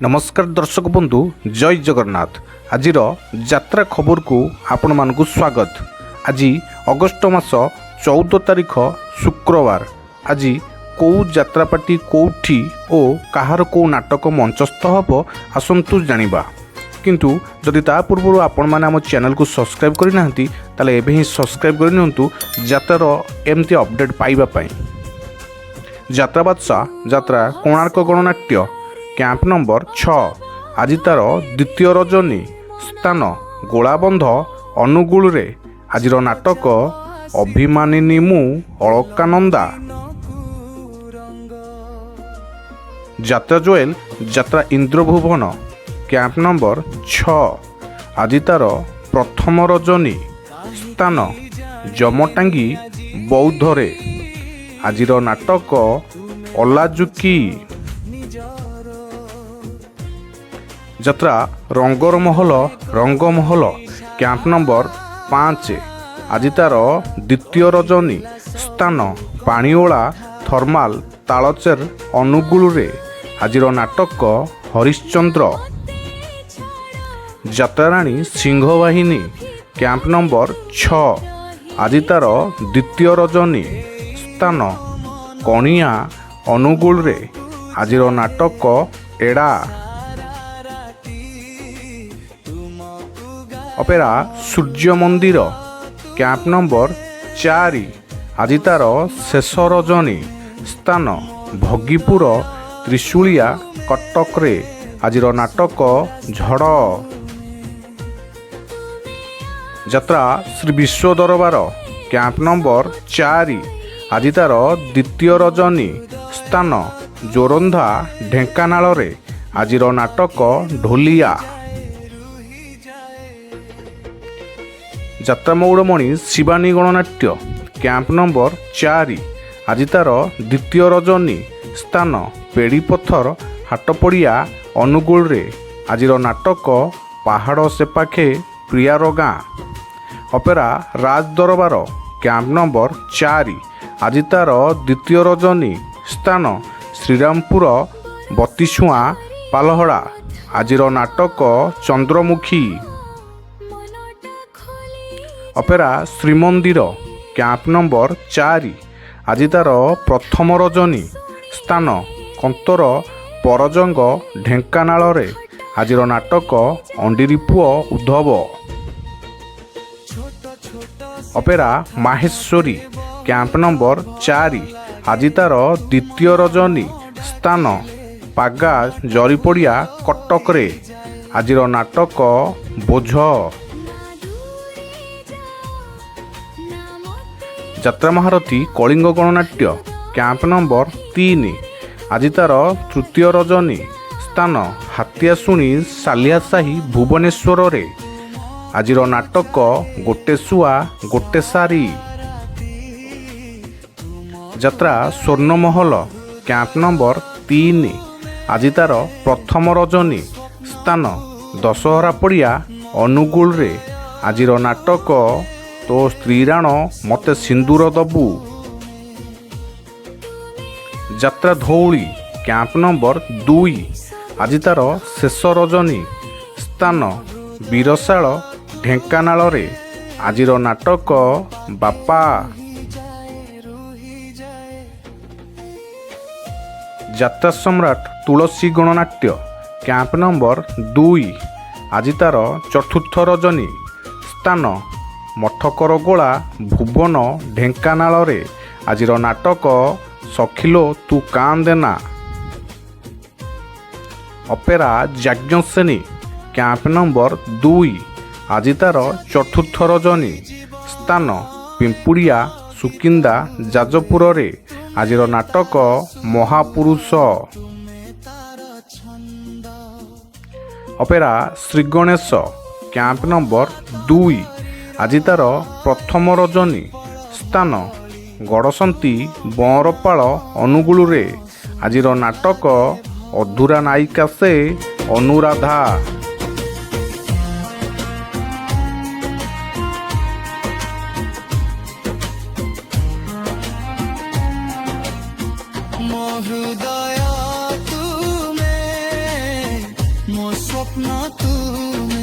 नमस्कार दर्शक बंधु जय जगन्नाथ। आज यात्रा खबर को आपण मानक स्वागत। आज अगस्ट मास 14 तारिख शुक्रवार। आज कौ यात्रापाटी कौठी और कहार कौ नाटक मंचस्थ हम आसतु जानिबा। किंतु जदि ता पूर्व आपण माने आम चैनल को सब्सक्राइब करना ताले एबे ही सब्सक्राइब करनियंतु यात्रार एमती अपडेट पाइबा पई। यात्रा बादशाह यात्रा कोणार्क गणनाट्य कैंप नंबर 6 आज तार द्वितीय रजनी स्थान गोलाबंध अनुगुल रे आज नाटक अभिमानिनी मु अलकानंदा। यात्रा जोएल यात्रा इंद्रभुवन कैंप नंबर 6 आज तार प्रथम रजनी स्थान जमटांगी बौद्ध रे आज नाटक अलाजुकी। यात्रा रंगर महल रंगमहल कैंप नंबर 5 आज तार द्वितीय रजनी स्थान पाणीओला थर्माल तालचेर अनुगुल रे आज नाटक हरिश्चंद्र। यात्राराणी सिंहवाहिनी कैंप नंबर 6 आज तार द्वितीय रजनी स्थान कणिया अनुगुल रे आज नाटक एड़ा। अपेरा सूर्य मंदिर कैंप नंबर 4 आज तार शेष रजनी स्थान भगीपुर त्रिशूलिया कटक रे आज नाटक झड़। यात्रा श्री विश्व दरबार कैंप नंबर 4 आज तार द्वितीय रजनी स्थान जोरंधा ढेंकानाल रे आज नाटक ढोलिया। यात्रा मौड़मणि शिवानी गणनाट्य कैंप नंबर 4 आज तार द्वितीय रजनी स्थान पेड़ीपथर हाटपड़िया अनुगुल रे आज नाटक पहाड़ सेपाखे प्रियार गाँ। अपेरा राज दरबार कैंप नंबर 4 आज तार द्वितीय रजनी स्थान श्रीरामपुर बतीछुआ पालहड़ा आज नाटक Chandramukhi. Opera Shrimandir camp number 4 आज तार प्रथम रजनी स्थान कंतर परजंग ढेंकानाल रे आज नाटक अंडीरी पुओ उद्धव। अपेरा माहेश्वरी कैंप नंबर 4 आज तार द्वितीय रजनी स्थान पागा जरीपड़िया कटक रे आज नाटक बोझ। यात्रा महारथी कलिंग गणनाट्य कैंप नंबर 3 आज तार तृतीय रजनी स्थान हाथियाशुणी सालियासाही भुवनेश्वर रे आज नाटक गोटे सुआ गोटे सारी। यात्रा स्वर्णमहल कैंप नंबर 3 आज तार प्रथम रजनी स्थान दशहरा पड़िया अनुगुल रे आज नाटक तो स्त्रीराण मते सिंदूर दबु। यात्रा धौली कैंप नंबर 2 आज तार शेष रजनी स्थान बीरशाल ढेंकानाल रे आज नाटक बापा। यात्रा सम्राट तुलसी गणनाट्य कैंप नंबर 2 आज तार चतुर्थ रजनी स्थान मठकरगोला भुवन ढेंकानाल रे आज नाटक सखिलो तू कांदेना। अपेरा याज्ञसेनी कैंप नंबर 2 आज तार चतुर्थ रजनी स्थान पिंपुड़िया सुकिंदा जाजपुर रे आज नाटक महापुरुष। अपेरा श्रीगणेश कैंप नंबर 2 आज तार प्रथम रजनी स्थान गड़संती बंरपाल अनुगुल रे आज नाटक अधूरा नायिका से अनुराधा। हृदय तुमे স্বপ্ন তুমি